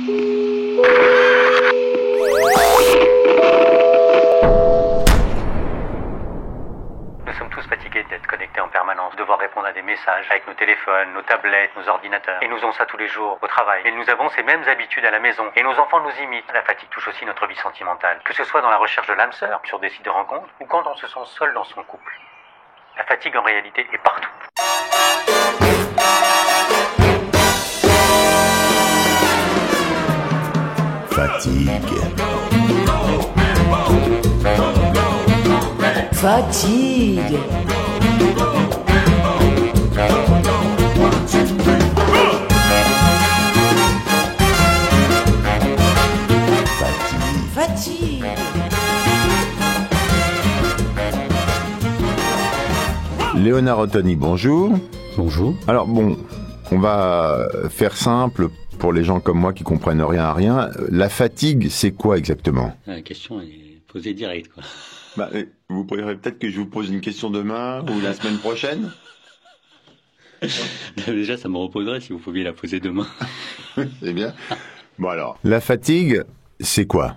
Nous sommes tous fatigués d'être connectés en permanence, de devoir répondre à des messages avec nos téléphones, nos tablettes, nos ordinateurs. Et nous faisons ça tous les jours, au travail. Et nous avons ces mêmes habitudes à la maison. Et nos enfants nous imitent. La fatigue touche aussi notre vie sentimentale. Que ce soit dans la recherche de l'âme sœur, sur des sites de rencontres, ou quand on se sent seul dans son couple. La fatigue en réalité est partout. Fatigue. Fatigue. Fatigue. Léonard Ottoni, bonjour. Bonjour. Alors bon, on va faire simple pour les gens comme moi qui comprennent rien à rien. La fatigue, c'est quoi exactement? La question est posée direct, quoi. Vous préférez peut-être que je vous pose une question demain ou la semaine prochaine? Déjà, ça me reposerait si vous pouviez la poser demain. C'est bien. Bon alors, la fatigue, c'est quoi?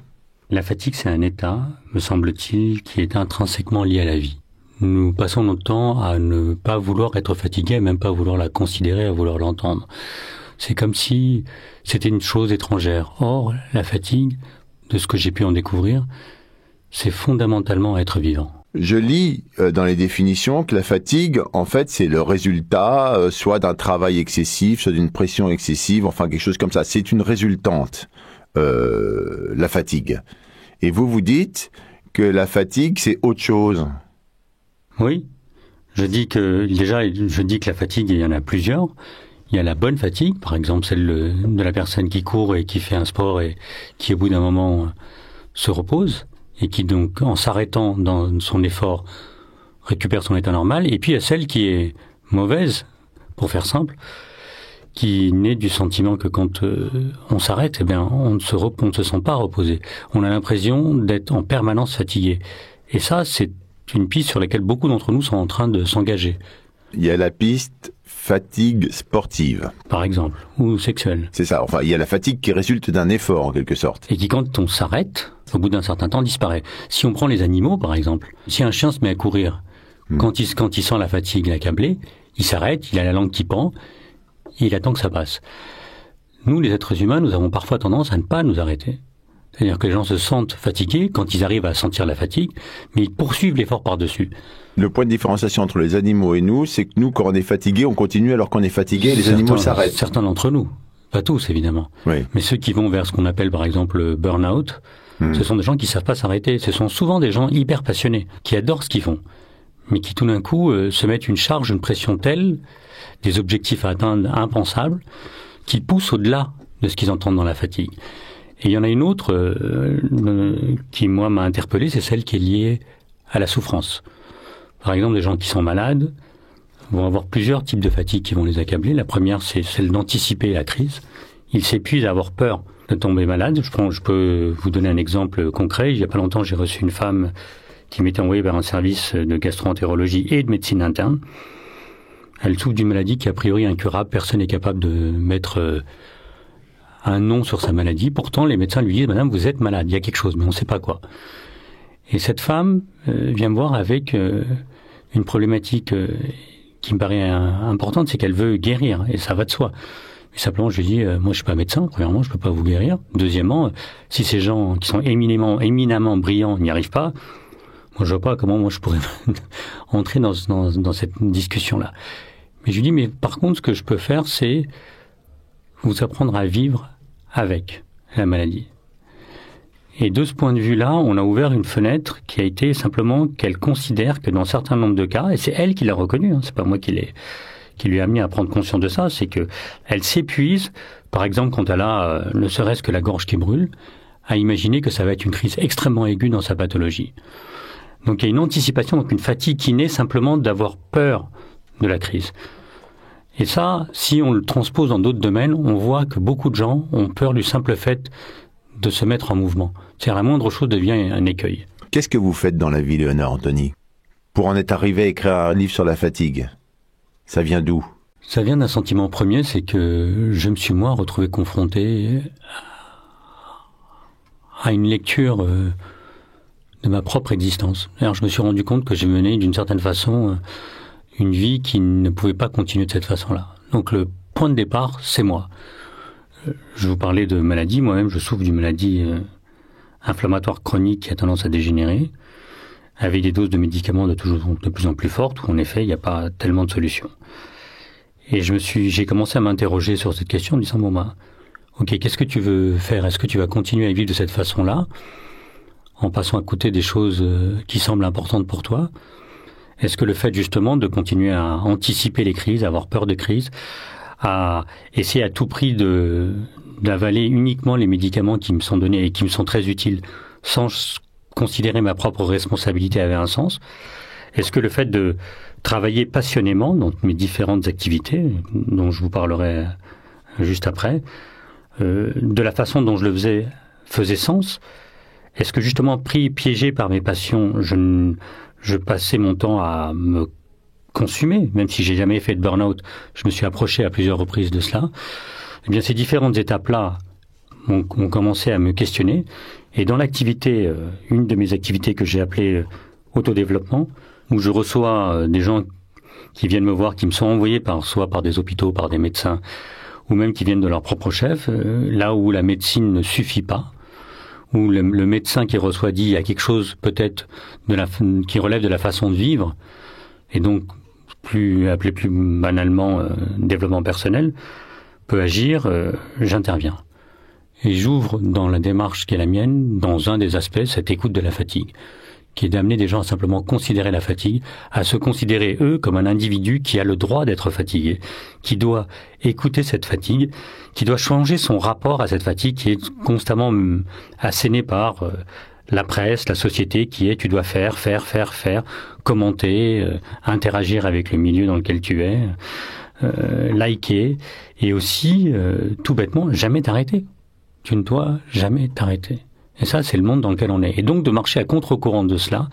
La fatigue, c'est un état, me semble-t-il, qui est intrinsèquement lié à la vie. Nous passons notre temps à ne pas vouloir être fatigué, même pas vouloir la considérer, à vouloir l'entendre. C'est comme si c'était une chose étrangère. Or, la fatigue, de ce que j'ai pu en découvrir, c'est fondamentalement être vivant. Je lis dans les définitions que la fatigue, en fait, c'est le résultat soit d'un travail excessif, soit d'une pression excessive, enfin quelque chose comme ça. C'est une résultante, la fatigue. Et vous dites que la fatigue, c'est autre chose. Oui, je dis que la fatigue, il y en a plusieurs. Il y a la bonne fatigue, par exemple celle de la personne qui court et qui fait un sport et qui, au bout d'un moment, se repose et qui, donc, en s'arrêtant dans son effort, récupère son état normal. Et puis, il y a celle qui est mauvaise, pour faire simple, qui naît du sentiment que quand on s'arrête, eh bien, on ne se sent pas reposé. On a l'impression d'être en permanence fatigué. Et ça, c'est une piste sur laquelle beaucoup d'entre nous sont en train de s'engager. Il y a la piste fatigue sportive. Par exemple, ou sexuelle. C'est ça, enfin, il y a la fatigue qui résulte d'un effort, en quelque sorte. Et qui, quand on s'arrête, au bout d'un certain temps, disparaît. Si on prend les animaux, par exemple, si un chien se met à courir, quand il sent la fatigue l'accablée, il s'arrête, il a la langue qui pend, et il attend que ça passe. Nous, les êtres humains, nous avons parfois tendance à ne pas nous arrêter. C'est-à-dire que les gens se sentent fatigués quand ils arrivent à sentir la fatigue, mais ils poursuivent l'effort par-dessus. Le point de différenciation entre les animaux et nous, c'est que nous, quand on est fatigué, on continue alors qu'on est fatigué et les animaux s'arrêtent. Certains d'entre nous. Pas tous, évidemment. Oui. Mais ceux qui vont vers ce qu'on appelle, par exemple, le burn-out, ce sont des gens qui savent pas s'arrêter. Ce sont souvent des gens hyper passionnés, qui adorent ce qu'ils font, mais qui tout d'un coup se mettent une charge, une pression telle, des objectifs à atteindre impensables, qui poussent au-delà de ce qu'ils entendent dans la fatigue. Et il y en a une autre qui, moi, m'a interpellé, c'est celle qui est liée à la souffrance. Par exemple, des gens qui sont malades vont avoir plusieurs types de fatigue qui vont les accabler. La première, c'est celle d'anticiper la crise. Ils s'épuisent à avoir peur de tomber malade. Je peux vous donner un exemple concret. Il y a pas longtemps, j'ai reçu une femme qui m'était envoyée vers un service de gastro-entérologie et de médecine interne. Elle souffre d'une maladie qui est a priori incurable. Personne n'est capable de mettre un nom sur sa maladie. Pourtant, les médecins lui disent « Madame, vous êtes malade, il y a quelque chose, mais on ne sait pas quoi ». Et cette femme vient me voir avec une problématique qui me paraît importante, c'est qu'elle veut guérir, et ça va de soi. Mais simplement, je lui dis, moi je suis pas médecin, premièrement, je peux pas vous guérir. Deuxièmement, si ces gens qui sont éminemment brillants n'y arrivent pas, moi je vois pas comment moi je pourrais entrer dans cette discussion-là. Mais je lui dis, mais par contre, ce que je peux faire, c'est vous apprendre à vivre avec la maladie. Et de ce point de vue-là, on a ouvert une fenêtre qui a été simplement qu'elle considère que dans un certain nombre de cas, et c'est elle qui l'a reconnu, c'est pas moi qui lui a amené à prendre conscience de ça, c'est que elle s'épuise, par exemple quand elle a ne serait-ce que la gorge qui brûle, à imaginer que ça va être une crise extrêmement aiguë dans sa pathologie. Donc il y a une anticipation, donc une fatigue qui naît simplement d'avoir peur de la crise. Et ça, si on le transpose dans d'autres domaines, on voit que beaucoup de gens ont peur du simple fait de se mettre en mouvement. C'est-à-dire la moindre chose devient un écueil. Qu'est-ce que vous faites dans la vie, Léonard Ottoni, pour en être arrivé à écrire un livre sur la fatigue? Ça vient d'où? Ça vient d'un sentiment premier, c'est que je me suis moi retrouvé confronté à une lecture de ma propre existence. Alors, je me suis rendu compte que j'ai mené d'une certaine façon une vie qui ne pouvait pas continuer de cette façon-là. Donc le point de départ, c'est moi. Je vous parlais de maladie, moi-même je souffre d'une maladie inflammatoire chronique qui a tendance à dégénérer, avec des doses de médicaments de plus en plus fortes, où en effet il n'y a pas tellement de solutions. Et j'ai commencé à m'interroger sur cette question en disant, ok, qu'est-ce que tu veux faire? Est-ce que tu vas continuer à vivre de cette façon-là, en passant à côté des choses qui semblent importantes pour toi? Est-ce que le fait justement de continuer à anticiper les crises, à avoir peur de crises, à essayer à tout prix d'avaler uniquement les médicaments qui me sont donnés et qui me sont très utiles, sans considérer ma propre responsabilité, avait un sens? Est-ce que le fait de travailler passionnément dans mes différentes activités, dont je vous parlerai juste après, de la façon dont je le faisait sens? Est-ce que justement, piégé par mes passions, je passais mon temps à me consumer, même si j'ai jamais fait de burn-out, je me suis approché à plusieurs reprises de cela. Eh bien, ces différentes étapes-là ont commencé à me questionner. Et dans l'activité, une de mes activités que j'ai appelée autodéveloppement, où je reçois des gens qui viennent me voir, qui me sont envoyés soit par des hôpitaux, par des médecins, ou même qui viennent de leur propre chef, là où la médecine ne suffit pas, où le médecin qui reçoit dit il y a quelque chose peut-être qui relève de la façon de vivre, et donc appelé plus banalement développement personnel, peut agir, j'interviens. Et j'ouvre dans la démarche qui est la mienne, dans un des aspects, cette écoute de la fatigue, qui est d'amener des gens à simplement considérer la fatigue, à se considérer eux comme un individu qui a le droit d'être fatigué, qui doit écouter cette fatigue, qui doit changer son rapport à cette fatigue qui est constamment assénée par la presse, la société, qui est tu dois faire, commenter, interagir avec le milieu dans lequel tu es, liker, et aussi, tout bêtement, jamais t'arrêter. Tu ne dois jamais t'arrêter. Et ça, c'est le monde dans lequel on est. Et donc, de marcher à contre-courant de cela,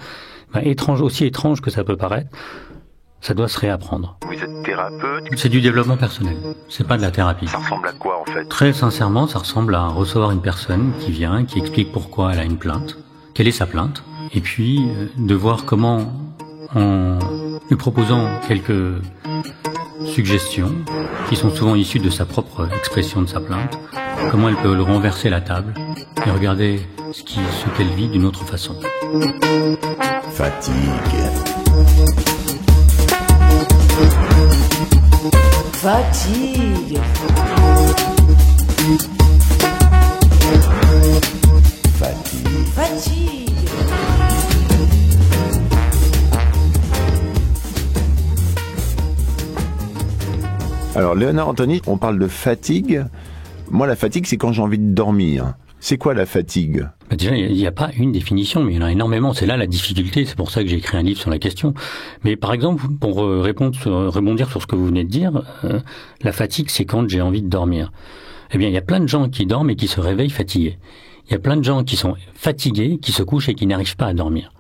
aussi étrange que ça peut paraître, ça doit se réapprendre. Vous êtes thérapeute? C'est du développement personnel. C'est pas de la thérapie. Ça ressemble à quoi, en fait? Très sincèrement, ça ressemble à recevoir une personne qui vient, qui explique pourquoi elle a une plainte, quelle est sa plainte, et puis de voir comment, en lui proposant quelques suggestions, qui sont souvent issues de sa propre expression de sa plainte, comment elle peut le renverser la table et regarder ce qu'elle vit d'une autre façon. Fatigue. Fatigue. Fatigue. Fatigue. Alors, Léonard Anthony, on parle de fatigue. Moi, la fatigue, c'est quand j'ai envie de dormir. C'est quoi la fatigue? Déjà, il n'y a pas une définition, mais il y en a énormément. C'est là la difficulté. C'est pour ça que j'ai écrit un livre sur la question. Mais par exemple, pour rebondir sur ce que vous venez de dire, la fatigue, c'est quand j'ai envie de dormir. Eh bien, il y a plein de gens qui dorment et qui se réveillent fatigués. Il y a plein de gens qui sont fatigués, qui se couchent et qui n'arrivent pas à dormir.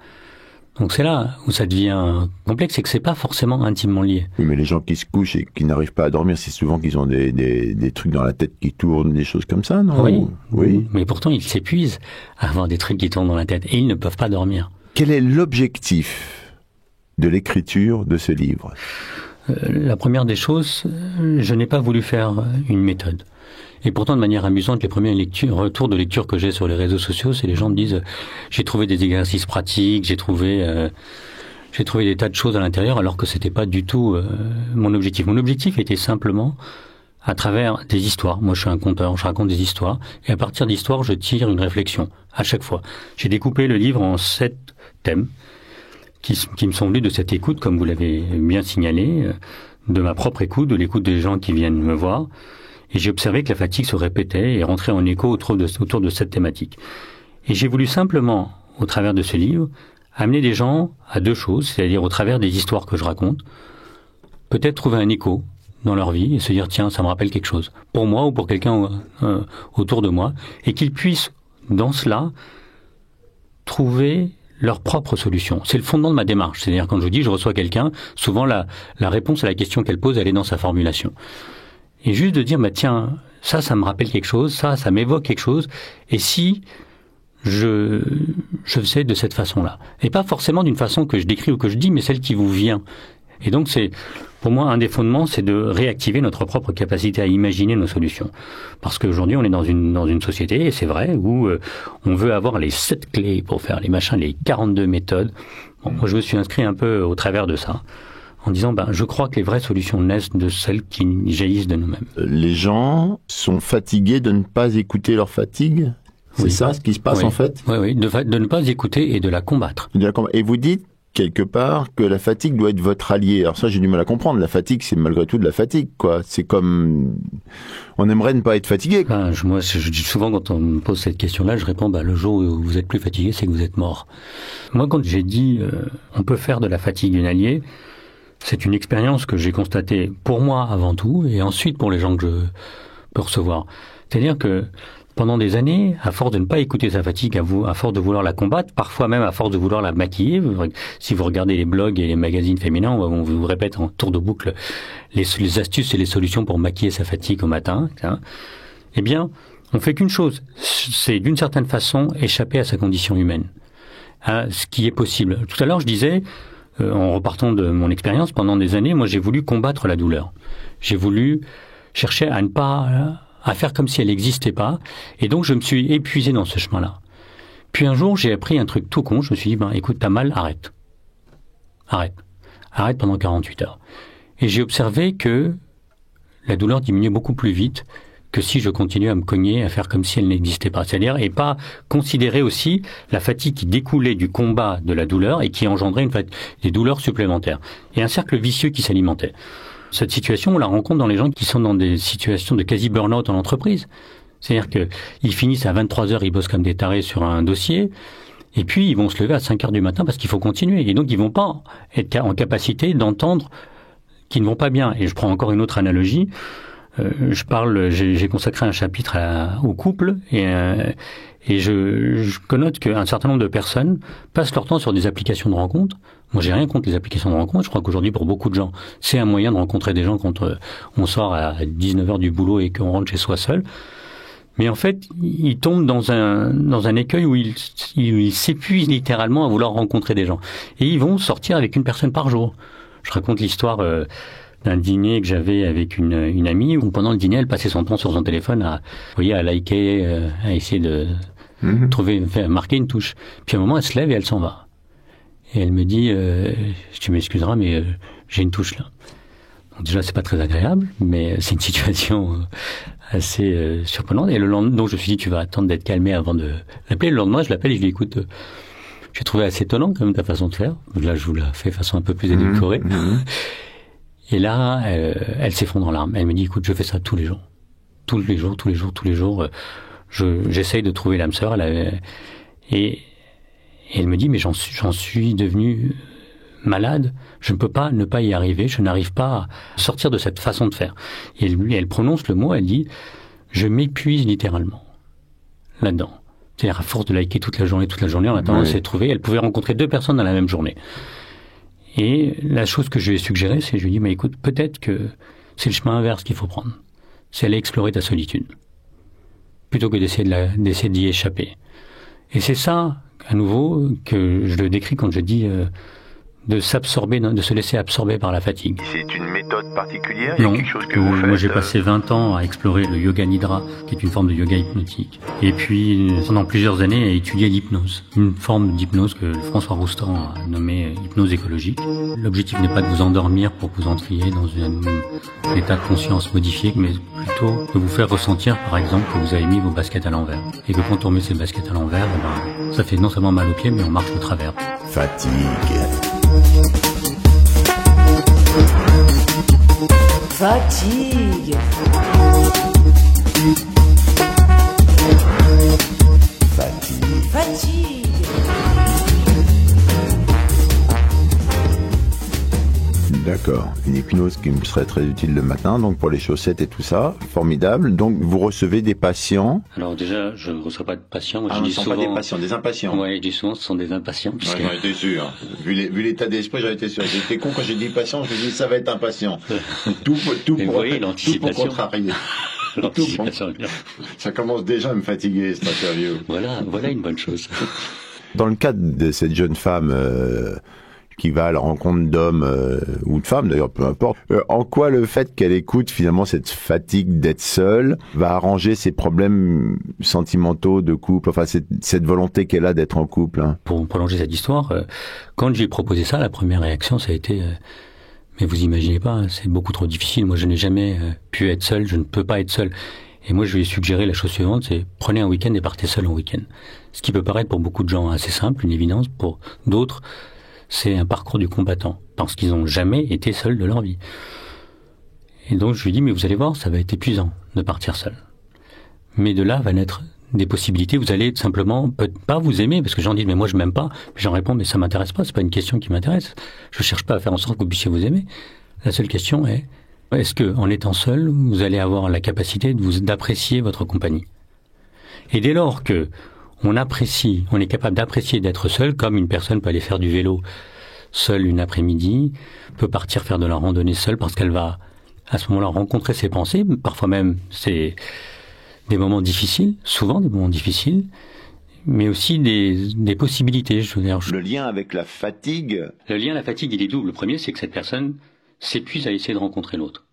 Donc c'est là où ça devient complexe, c'est que c'est pas forcément intimement lié. Oui, mais les gens qui se couchent et qui n'arrivent pas à dormir, c'est souvent qu'ils ont des trucs dans la tête qui tournent, des choses comme ça, non? Oui. Mais pourtant, ils s'épuisent à avoir des trucs qui tournent dans la tête et ils ne peuvent pas dormir. Quel est l'objectif de l'écriture de ce livre? La première des choses, je n'ai pas voulu faire une méthode. Et pourtant, de manière amusante, les premiers retours de lecture que j'ai sur les réseaux sociaux, c'est les gens me disent j'ai trouvé des exercices pratiques, j'ai trouvé des tas de choses à l'intérieur, alors que c'était pas du tout mon objectif. Mon objectif était simplement à travers des histoires. Moi, je suis un conteur, je raconte des histoires, et à partir d'histoires, je tire une réflexion à chaque fois. J'ai découpé le livre en 7 thèmes qui me sont venus de cette écoute, comme vous l'avez bien signalé, de ma propre écoute, de l'écoute des gens qui viennent me voir. Et j'ai observé que la fatigue se répétait et rentrait en écho autour de cette thématique. Et j'ai voulu simplement, au travers de ce livre, amener des gens à deux choses, c'est-à-dire au travers des histoires que je raconte, peut-être trouver un écho dans leur vie et se dire tiens, ça me rappelle quelque chose, pour moi ou pour quelqu'un autour de moi, et qu'ils puissent, dans cela, trouver leur propre solution. C'est le fondement de ma démarche. C'est-à-dire quand je dis je reçois quelqu'un, souvent la réponse à la question qu'elle pose, elle est dans sa formulation. Et juste de dire, tiens, ça me rappelle quelque chose, ça m'évoque quelque chose, et si je faisais de cette façon-là. Et pas forcément d'une façon que je décris ou que je dis, mais celle qui vous vient. Et donc c'est, pour moi, un des fondements, c'est de réactiver notre propre capacité à imaginer nos solutions. Parce qu'aujourd'hui, on est dans une société, et c'est vrai, où on veut avoir les 7 clés pour faire les machins, les 42 méthodes. Bon, moi, je me suis inscrit un peu au travers de ça, en disant, je crois que les vraies solutions naissent de celles qui jaillissent de nous-mêmes. Les gens sont fatigués de ne pas écouter leur fatigue? C'est ça ce qui se passe en fait? Oui, de ne pas écouter et de la combattre. Et vous dites quelque part que la fatigue doit être votre allié. Alors ça, j'ai du mal à comprendre. La fatigue, c'est malgré tout de la fatigue, quoi. C'est comme... On aimerait ne pas être fatigué. Moi, je dis souvent, quand on me pose cette question-là, je réponds, le jour où vous êtes plus fatigué, c'est que vous êtes mort. Moi, quand j'ai dit, on peut faire de la fatigue une alliée, c'est une expérience que j'ai constatée pour moi avant tout, et ensuite pour les gens que je peux recevoir. C'est-à-dire que pendant des années, à force de ne pas écouter sa fatigue, à force de vouloir la combattre, parfois même à force de vouloir la maquiller, si vous regardez les blogs et les magazines féminins, on vous répète en tour de boucle les astuces et les solutions pour maquiller sa fatigue au matin, eh bien, on fait qu'une chose, c'est d'une certaine façon échapper à sa condition humaine, à ce qui est possible. Tout à l'heure, je disais, en repartant de mon expérience, pendant des années, moi j'ai voulu combattre la douleur. J'ai voulu chercher à faire comme si elle n'existait pas, et donc je me suis épuisé dans ce chemin-là. Puis un jour, j'ai appris un truc tout con, je me suis dit, écoute, t'as mal, arrête. Arrête pendant 48 heures. Et j'ai observé que la douleur diminuait beaucoup plus vite que si je continuais à me cogner, à faire comme si elle n'existait pas. C'est-à-dire, et pas considérer aussi la fatigue qui découlait du combat de la douleur et qui engendrait des douleurs supplémentaires. Et un cercle vicieux qui s'alimentait. Cette situation, on la rencontre dans les gens qui sont dans des situations de quasi burn-out en entreprise. C'est-à-dire qu'ils finissent à 23 heures, ils bossent comme des tarés sur un dossier, et puis ils vont se lever à 5 heures du matin parce qu'il faut continuer. Et donc ils vont pas être en capacité d'entendre qu'ils ne vont pas bien. Et je prends encore une autre analogie. J'ai consacré un chapitre au couple, et je connote qu'un certain nombre de personnes passent leur temps sur des applications de rencontres. Moi, j'ai rien contre les applications de rencontres. Je crois qu'aujourd'hui, pour beaucoup de gens, c'est un moyen de rencontrer des gens quand on sort à 19h du boulot et qu'on rentre chez soi seul. Mais en fait, ils tombent dans un écueil où ils s'épuisent littéralement à vouloir rencontrer des gens. Et ils vont sortir avec une personne par jour. Je raconte l'histoire d'un dîner que j'avais avec une amie où pendant le dîner, elle passait son temps sur son téléphone à liker, à essayer de marquer une touche. Puis à un moment, elle se lève et elle s'en va. Et elle me dit, tu m'excuseras, mais j'ai une touche là. Donc déjà, c'est pas très agréable, mais c'est une situation assez surprenante. Et le lendemain, donc je me suis dit, tu vas attendre d'être calmé avant de l'appeler. Le lendemain, je l'appelle et je lui dis, écoute, j'ai trouvé assez étonnant quand même ta façon de faire. Donc là, je vous la fais de façon un peu plus édulcorée. Et là, elle s'effondre en larmes. Elle me dit, écoute, je fais ça tous les jours. Tous les jours. J'essaye de trouver l'âme sœur. Et elle me dit, mais j'en suis devenu malade. Je ne peux pas ne pas y arriver. Je n'arrive pas à sortir de cette façon de faire. Et elle prononce le mot, elle dit, je m'épuise littéralement là-dedans. C'est-à-dire, à force de liker toute la journée, en attendant de s'être trouvé, elle pouvait rencontrer 2 personnes dans la même journée. Et la chose que je lui ai suggérée, c'est, je lui ai dit, mais écoute, peut-être que c'est le chemin inverse qu'il faut prendre. C'est aller explorer ta solitude. Plutôt que d'essayer d'y échapper. Et c'est ça, à nouveau, que je le décris quand je dis de se laisser absorber par la fatigue. C'est une méthode particulière? Non, quelque chose que vous faites? Moi j'ai passé 20 ans à explorer le yoga nidra, qui est une forme de yoga hypnotique. Et puis, pendant plusieurs années, à étudier l'hypnose. Une forme d'hypnose que François Roustan a nommée hypnose écologique. L'objectif n'est pas de vous endormir pour que vous entriez dans un état de conscience modifié, mais plutôt de vous faire ressentir, par exemple, que vous avez mis vos baskets à l'envers. Et que quand on met ses baskets à l'envers, ça fait non seulement mal aux pieds, mais on marche de travers. Fatigue. Fatigue. Fatigue. D'accord. Une hypnose qui me serait très utile le matin, donc pour les chaussettes et tout ça. Formidable. Donc, vous recevez des patients? Alors déjà, je ne reçois pas de patients. Moi, ce ne sont pas des patients, des impatients. Oui, je dis souvent, ce sont des impatients. Puisque... J'en étais sûr. Vu l'état d'esprit, j'en étais sûr. J'étais con quand j'ai dit patient, je me dis ça va être impatient. tout pour contrarier. L'anticipation. Ça commence déjà à me fatiguer, cette interview. Voilà une bonne chose. Dans le cadre de cette jeune femme qui va à la rencontre d'hommes ou de femmes, d'ailleurs, peu importe, en quoi le fait qu'elle écoute finalement cette fatigue d'être seule va arranger ses problèmes sentimentaux de couple, enfin cette volonté qu'elle a d'être en couple, hein. Pour prolonger cette histoire, quand j'ai proposé ça, la première réaction, ça a été mais vous imaginez pas, c'est beaucoup trop difficile. Moi, je n'ai jamais pu être seul, je ne peux pas être seul. Et moi, je lui ai suggéré la chose suivante, c'est prenez un week-end et partez seul en week-end. Ce qui peut paraître pour beaucoup de gens assez simple, une évidence. Pour d'autres, c'est un parcours du combattant, parce qu'ils n'ont jamais été seuls de leur vie. Et donc, je lui ai dit, mais vous allez voir, ça va être épuisant de partir seul. Mais de là va naître des possibilités. Vous allez simplement peut-être pas vous aimer, parce que j'en dis, mais moi je m'aime pas. J'en réponds, mais ça m'intéresse pas, c'est pas une question qui m'intéresse. Je cherche pas à faire en sorte que vous puissiez vous aimer. La seule question est, est-ce que, en étant seul, vous allez avoir la capacité d'apprécier votre compagnie? Et dès lors que on est capable d'apprécier d'être seul, comme une personne peut aller faire du vélo seule une après-midi, peut partir faire de la randonnée seule parce qu'elle va, à ce moment-là, rencontrer ses pensées, parfois même c'est des moments difficiles, souvent des moments difficiles, mais aussi des possibilités. Le lien avec la fatigue. Le lien à la fatigue, il est double. Le premier, c'est que cette personne s'épuise à essayer de rencontrer l'autre.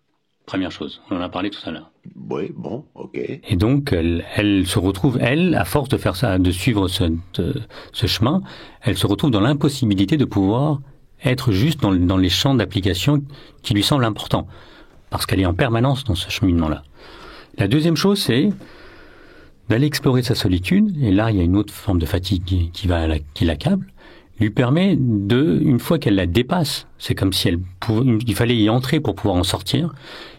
Première chose, on en a parlé tout à l'heure. Oui, bon, ok. Et donc, elle se retrouve, à force de faire ça, de suivre ce chemin, elle se retrouve dans l'impossibilité de pouvoir être juste dans les champs d'application qui lui semblent importants, parce qu'elle est en permanence dans ce cheminement-là. La deuxième chose, c'est d'aller explorer sa solitude, et là, il y a une autre forme de fatigue qui l'accable, lui permet une fois qu'elle la dépasse, c'est comme si il fallait y entrer pour pouvoir en sortir,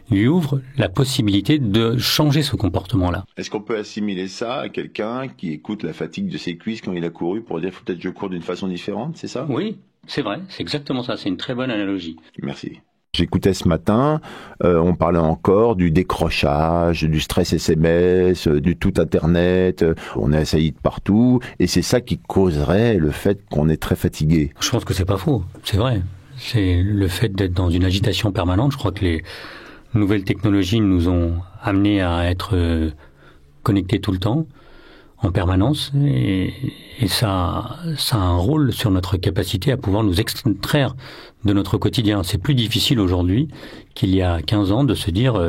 lui ouvre la possibilité de changer ce comportement-là. Est-ce qu'on peut assimiler ça à quelqu'un qui écoute la fatigue de ses cuisses quand il a couru pour dire, faut peut-être que je cours d'une façon différente, c'est ça? Oui, c'est vrai, c'est exactement ça, c'est une très bonne analogie. Merci. J'écoutais ce matin, on parlait encore du décrochage, du stress SMS, du tout Internet, on est assailli de partout, et c'est ça qui causerait le fait qu'on est très fatigué. Je pense que c'est pas faux, c'est vrai. C'est le fait d'être dans une agitation permanente. Je crois que les nouvelles technologies nous ont amenés à être connectés tout le temps, en permanence, et ça a un rôle sur notre capacité à pouvoir nous extraire de notre quotidien. C'est plus difficile aujourd'hui qu'il y a 15 ans de se dire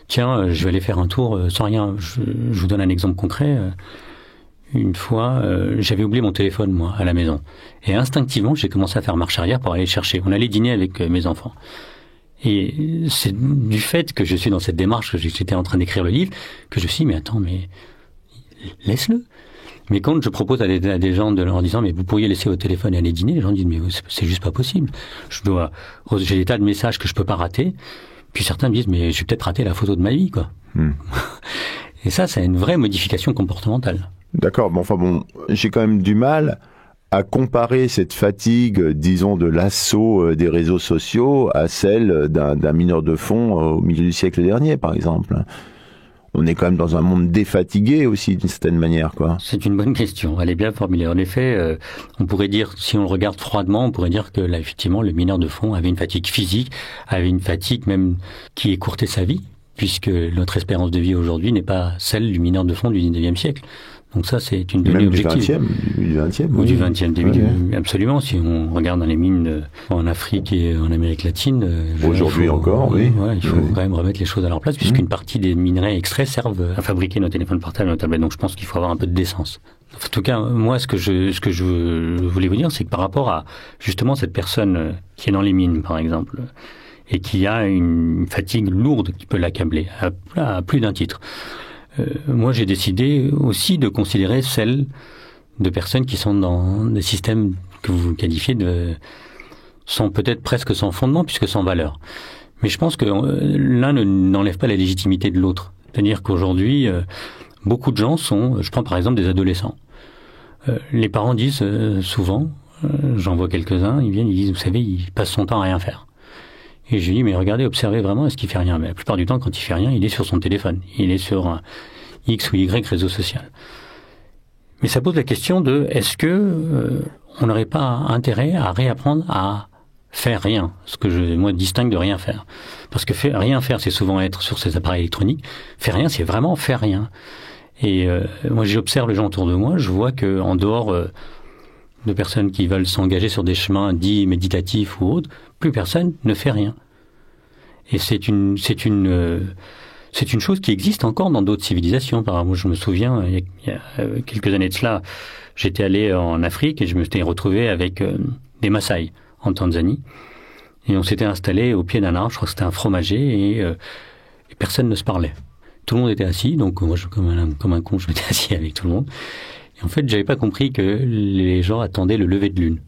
tiens, je vais aller faire un tour sans rien. Je vous donne un exemple concret. Une fois, j'avais oublié mon téléphone, moi, à la maison. Et instinctivement, j'ai commencé à faire marche arrière pour aller le chercher. On allait dîner avec mes enfants. Et c'est du fait que je suis dans cette démarche, que j'étais en train d'écrire le livre, que je me suis dit, mais attends, mais laisse-le. Mais quand je propose à des gens de leur disant, mais vous pourriez laisser votre téléphone et aller dîner, les gens disent, mais c'est juste pas possible. J'ai des tas de messages que je peux pas rater. Puis certains me disent, mais je vais peut-être rater la photo de ma vie, quoi. Et ça, c'est une vraie modification comportementale. D'accord, j'ai quand même du mal à comparer cette fatigue, disons, de l'assaut des réseaux sociaux à celle d'un mineur de fond au milieu du siècle dernier, par exemple. On est quand même dans un monde défatigué aussi, d'une certaine manière, quoi. C'est une bonne question, elle est bien formulée. En effet, on pourrait dire, si on le regarde froidement, on pourrait dire que là, effectivement, le mineur de fond avait une fatigue physique, avait une fatigue même qui écourtait sa vie, puisque notre espérance de vie aujourd'hui n'est pas celle du mineur de fond du 19e siècle. Donc ça, c'est une donnée objective. Du 20e. Ou du 20e, début. Absolument. Si on regarde dans les mines en Afrique et en Amérique latine. Aujourd'hui encore, oui. Ouais, il faut quand même remettre les choses à leur place, puisqu'une partie des minerais extraits servent à fabriquer nos téléphones portables et nos tablettes. Donc je pense qu'il faut avoir un peu de décence. En tout cas, moi, ce que je voulais vous dire, c'est que par rapport à, justement, cette personne qui est dans les mines, par exemple, et qui a une fatigue lourde qui peut l'accabler, à plus d'un titre. Moi, j'ai décidé aussi de considérer celles de personnes qui sont dans des systèmes que vous qualifiez sont peut-être presque sans fondement, puisque sans valeur. Mais je pense que l'un n'enlève pas la légitimité de l'autre. C'est-à-dire qu'aujourd'hui, beaucoup de gens je prends par exemple des adolescents. Les parents disent souvent, j'en vois quelques-uns, ils viennent, ils disent, vous savez, il passe son temps à rien faire. Et je lui dis, mais regardez, observez vraiment, est-ce qu'il fait rien? Mais la plupart du temps, quand il fait rien, il est sur son téléphone. Il est sur un X ou Y réseau social. Mais ça pose la question de, est-ce que on n'aurait pas intérêt à réapprendre à faire rien, ce que moi distingue de rien faire. Parce que rien faire, c'est souvent être sur ces appareils électroniques. Faire rien, c'est vraiment faire rien. Et moi, j'observe les gens autour de moi, je vois que en dehors de personnes qui veulent s'engager sur des chemins dits méditatifs ou autres, plus personne ne fait rien. Et c'est une chose qui existe encore dans d'autres civilisations. Par exemple, moi, je me souviens, il y a quelques années de cela, j'étais allé en Afrique et je me suis retrouvé avec des Maasai en Tanzanie. Et on s'était installé au pied d'un arbre, je crois que c'était un fromager, et personne ne se parlait. Tout le monde était assis, donc moi, comme un con, je m'étais assis avec tout le monde. Et en fait, j'avais pas compris que les gens attendaient le lever de lune.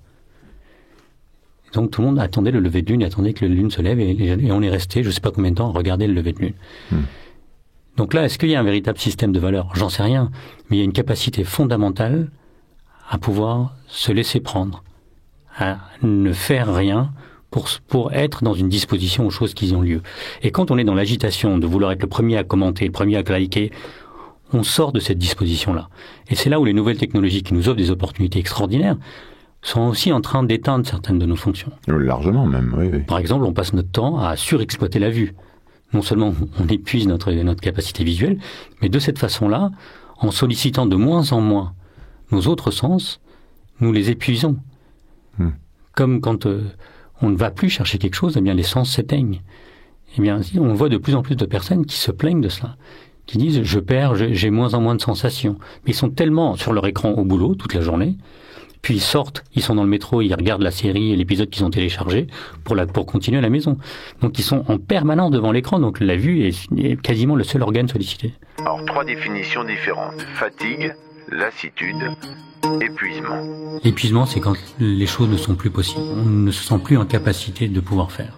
Donc tout le monde attendait le lever de lune, attendait que la lune se lève, et on est resté, je sais pas combien de temps, à regarder le lever de lune. Donc là, est-ce qu'il y a un véritable système de valeurs? J'en sais rien, mais il y a une capacité fondamentale à pouvoir se laisser prendre, à ne faire rien pour être dans une disposition aux choses qui ont lieu. Et quand on est dans l'agitation de vouloir être le premier à commenter, le premier à liker, on sort de cette disposition-là. Et c'est là où les nouvelles technologies qui nous offrent des opportunités extraordinaires sont aussi en train d'éteindre certaines de nos fonctions. Largement même, oui. Par exemple, on passe notre temps à surexploiter la vue. Non seulement on épuise notre capacité visuelle, mais de cette façon-là, en sollicitant de moins en moins nos autres sens, nous les épuisons. Comme quand on ne va plus chercher quelque chose, eh bien les sens s'éteignent. Eh bien, on voit de plus en plus de personnes qui se plaignent de cela, qui disent j'ai moins en moins de sensations. Mais ils sont tellement sur leur écran au boulot toute la journée, puis ils sortent, ils sont dans le métro, ils regardent la série et l'épisode qu'ils ont téléchargé pour continuer à la maison. Donc ils sont en permanence devant l'écran, donc la vue est quasiment le seul organe sollicité. Alors 3 définitions différentes: fatigue, lassitude, épuisement. L'épuisement, c'est quand les choses ne sont plus possibles. On ne se sent plus en capacité de pouvoir faire.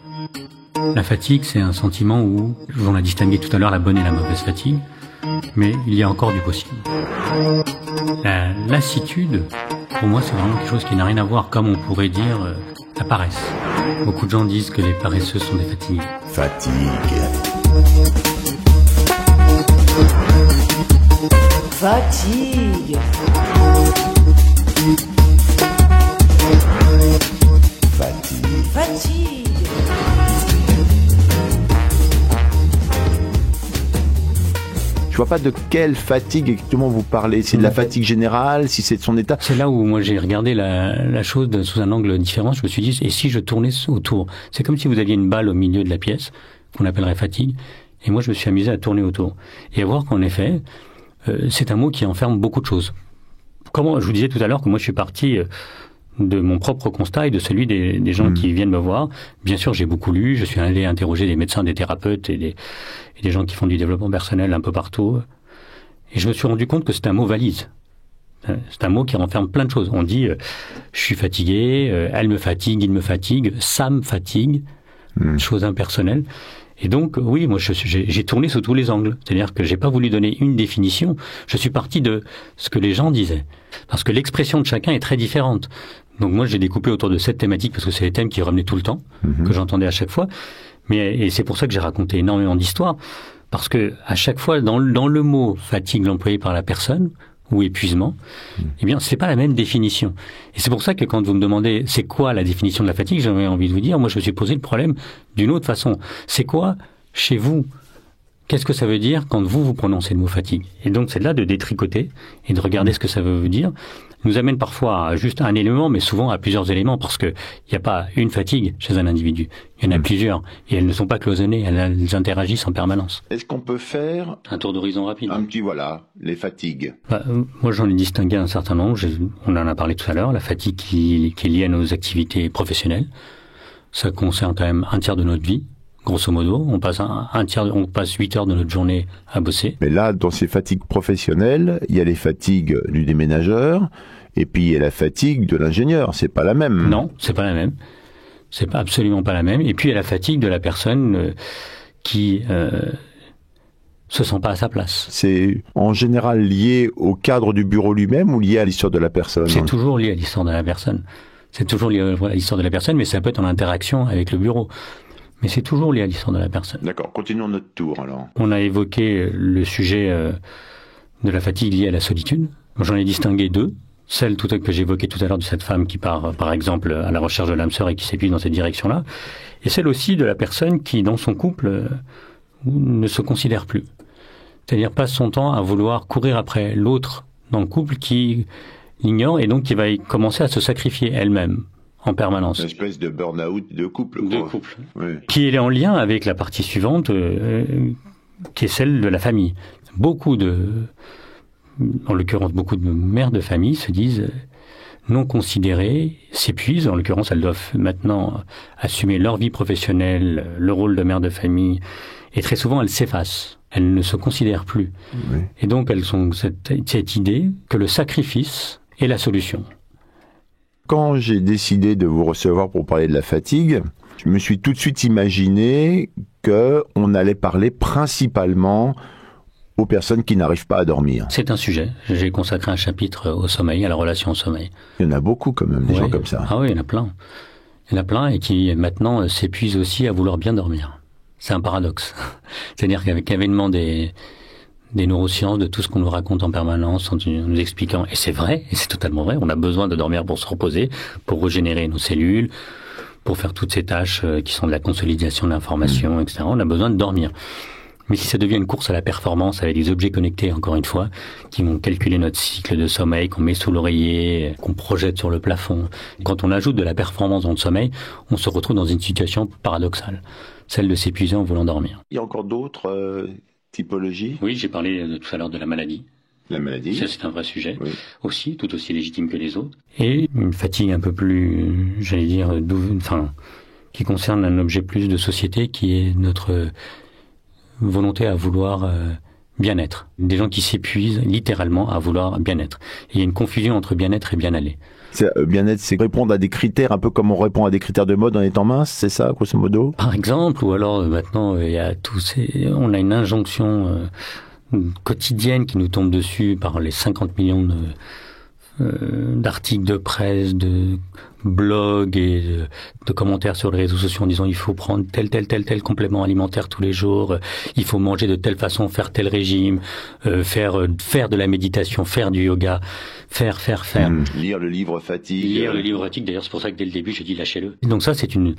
La fatigue, c'est un sentiment où, on a distingué tout à l'heure la bonne et la mauvaise fatigue, mais il y a encore du possible. La lassitude, pour moi, c'est vraiment quelque chose qui n'a rien à voir, comme on pourrait dire, la paresse. Beaucoup de gens disent que les paresseux sont des fatigués. Fatigue. Fatigue. Fatigue. Fatigue. Je vois pas de quelle fatigue exactement vous parlez. C'est de la fatigue générale, si c'est de son état. C'est là où moi j'ai regardé la chose sous un angle différent. Je me suis dit, et si je tournais autour? C'est comme si vous aviez une balle au milieu de la pièce, qu'on appellerait fatigue, et moi je me suis amusé à tourner autour. Et à voir qu'en effet, c'est un mot qui enferme beaucoup de choses. Comment, je vous disais tout à l'heure que moi je suis parti de mon propre constat et de celui des gens qui viennent me voir. Bien sûr, j'ai beaucoup lu, je suis allé interroger des médecins, des thérapeutes et des gens qui font du développement personnel un peu partout. Et je me suis rendu compte que c'est un mot valise. C'est un mot qui renferme plein de choses. On dit je suis fatigué, elle me fatigue, il me fatigue, ça me fatigue, chose impersonnelle. Et donc, oui, moi, j'ai tourné sous tous les angles. C'est-à-dire que j'ai pas voulu donner une définition. Je suis parti de ce que les gens disaient. Parce que l'expression de chacun est très différente. Donc moi, j'ai découpé autour de cette thématique parce que c'est les thèmes qui revenaient tout le temps, que j'entendais à chaque fois. Et c'est pour ça que j'ai raconté énormément d'histoires. Parce que à chaque fois, dans le mot fatigue employé par la personne, ou épuisement, eh bien, c'est pas la même définition. Et c'est pour ça que quand vous me demandez c'est quoi la définition de la fatigue, j'avais envie de vous dire, moi, je me suis posé le problème d'une autre façon. C'est quoi, chez vous, qu'est-ce que ça veut dire quand vous prononcez le mot fatigue? Et donc, c'est là de détricoter et de regarder ce que ça veut dire. Nous amène parfois à juste un élément, mais souvent à plusieurs éléments, parce que il n'y a pas une fatigue chez un individu. Il y en a plusieurs. Et elles ne sont pas cloisonnées, elles interagissent en permanence. Est-ce qu'on peut faire un tour d'horizon rapide? Un petit, les fatigues. Moi, j'en ai distingué un certain nombre. On en a parlé tout à l'heure. La fatigue qui est liée à nos activités professionnelles. Ça concerne quand même un tiers de notre vie. Grosso modo, on passe 8 heures de notre journée à bosser. Mais là, dans ces fatigues professionnelles, il y a les fatigues du déménageur, et puis il y a la fatigue de l'ingénieur. C'est pas la même. Non, c'est pas la même. C'est pas absolument pas la même. Et puis il y a la fatigue de la personne qui se sent pas à sa place. C'est en général lié au cadre du bureau lui-même ou lié à l'histoire de la personne? C'est toujours lié à l'histoire de la personne. C'est toujours lié à l'histoire de la personne, mais ça peut être en interaction avec le bureau. Mais c'est toujours lié à l'histoire de la personne. D'accord, continuons notre tour alors. On a évoqué le sujet de la fatigue liée à la solitude. J'en ai distingué deux. celle que j'évoquais tout à l'heure de cette femme qui part, par exemple, à la recherche de l'âme sœur et qui s'épuise dans cette direction-là, et celle aussi de la personne qui, dans son couple, ne se considère plus. C'est-à-dire passe son temps à vouloir courir après l'autre dans le couple qui l'ignore et donc qui va commencer à se sacrifier elle-même en permanence. Une espèce de burn-out de couple. Oui. Qui est en lien avec la partie suivante, qui est celle de la famille. En l'occurrence, beaucoup de mères de famille se disent non considérées, s'épuisent. En l'occurrence, elles doivent maintenant assumer leur vie professionnelle, le rôle de mère de famille, et très souvent, elles s'effacent. Elles ne se considèrent plus. Oui. Et donc, elles ont cette idée que le sacrifice est la solution. Quand j'ai décidé de vous recevoir pour parler de la fatigue, je me suis tout de suite imaginé qu'on allait parler principalement aux personnes qui n'arrivent pas à dormir. C'est un sujet. J'ai consacré un chapitre au sommeil, à la relation au sommeil. Il y en a beaucoup quand même, des gens comme ça. Ah oui, il y en a plein. Il y en a plein et qui maintenant s'épuisent aussi à vouloir bien dormir. C'est un paradoxe. C'est-à-dire qu'avec l'avènement des neurosciences, de tout ce qu'on nous raconte en permanence, en nous expliquant, et c'est vrai, et c'est totalement vrai, on a besoin de dormir pour se reposer, pour régénérer nos cellules, pour faire toutes ces tâches qui sont de la consolidation de l'information, etc. On a besoin de dormir. Mais si ça devient une course à la performance avec des objets connectés, encore une fois, qui vont calculer notre cycle de sommeil, qu'on met sous l'oreiller, qu'on projette sur le plafond, quand on ajoute de la performance dans le sommeil, on se retrouve dans une situation paradoxale, celle de s'épuiser en voulant dormir. Il y a encore d'autres typologies ? Oui, j'ai parlé tout à l'heure de la maladie. La maladie. Ça, c'est un vrai sujet. Oui. Aussi, tout aussi légitime que les autres. Et une fatigue un peu plus, j'allais dire, qui concerne un objet plus de société, qui est notre volonté à vouloir bien-être. Des gens qui s'épuisent littéralement à vouloir bien-être. Et il y a une confusion entre bien-être et bien-aller. Bien-être, c'est répondre à des critères, un peu comme on répond à des critères de mode en étant mince, c'est ça, grosso modo ? Par exemple, ou alors maintenant, il y a on a une injonction quotidienne qui nous tombe dessus par les 50 millions d'articles de presse, de blogs et de commentaires sur les réseaux sociaux en disant il faut prendre tel complément alimentaire tous les jours, il faut manger de telle façon, faire tel régime, faire de la méditation, faire du yoga, faire. Lire le livre fatigue. D'ailleurs c'est pour ça que dès le début j'ai dit lâchez-le. Donc ça c'est une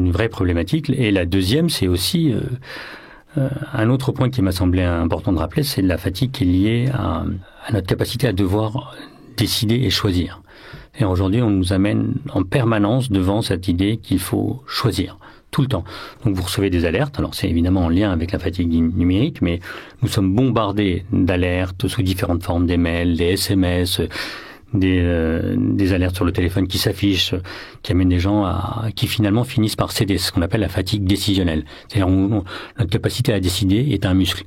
vraie problématique. Et la deuxième c'est aussi un autre point qui m'a semblé important de rappeler, c'est la fatigue qui est liée à notre capacité à devoir décider et choisir. Et aujourd'hui, on nous amène en permanence devant cette idée qu'il faut choisir, tout le temps. Donc vous recevez des alertes, alors c'est évidemment en lien avec la fatigue numérique, mais nous sommes bombardés d'alertes sous différentes formes, des mails, des SMS, des alertes sur le téléphone qui s'affichent, qui amènent des gens qui finalement finissent par céder, ce qu'on appelle la fatigue décisionnelle. C'est-à-dire notre capacité à décider est un muscle.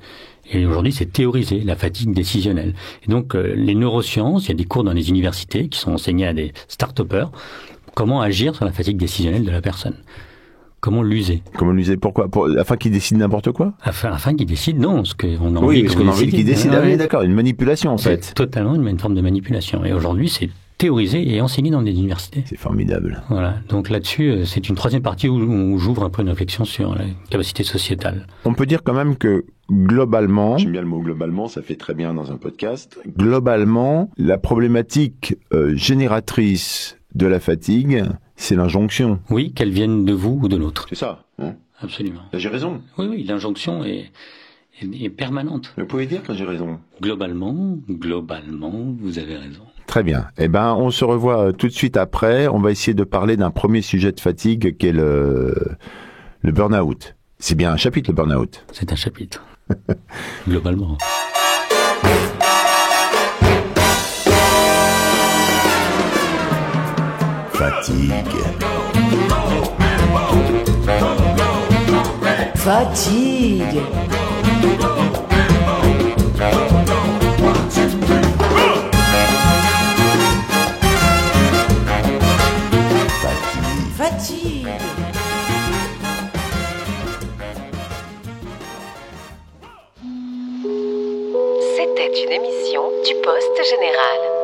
Et aujourd'hui, c'est théorisé, la fatigue décisionnelle. Et donc, les neurosciences, il y a des cours dans les universités qui sont enseignés à des start-upers. Comment agir sur la fatigue décisionnelle de la personne ? Comment l'user ? Pourquoi ? Afin qu'ils décident n'importe quoi ? Afin qu'ils décident, non, ce qu'on a envie. Oui, parce qu'on a envie qu'ils décident. Ah oui, d'accord, une manipulation en fait. C'est totalement une forme de manipulation. Et aujourd'hui, c'est théorisé et enseigné dans des universités. C'est formidable. Voilà. Donc là-dessus, c'est une troisième partie où j'ouvre un peu une réflexion sur la capacité sociétale. On peut dire quand même que globalement, j'aime bien le mot globalement, ça fait très bien dans un podcast. Globalement, la problématique génératrice de la fatigue, c'est l'injonction. Oui, qu'elle vienne de vous ou de l'autre. C'est ça, hein ? Absolument. Là, j'ai raison. Oui, l'injonction est permanente. Vous pouvez dire que j'ai raison. Globalement, vous avez raison. Très bien. Eh ben, on se revoit tout de suite après. On va essayer de parler d'un premier sujet de fatigue qui est le burn-out. C'est bien un chapitre, le burn-out. C'est un chapitre. Globalement. Fatigue. C'était une émission du Poste Général.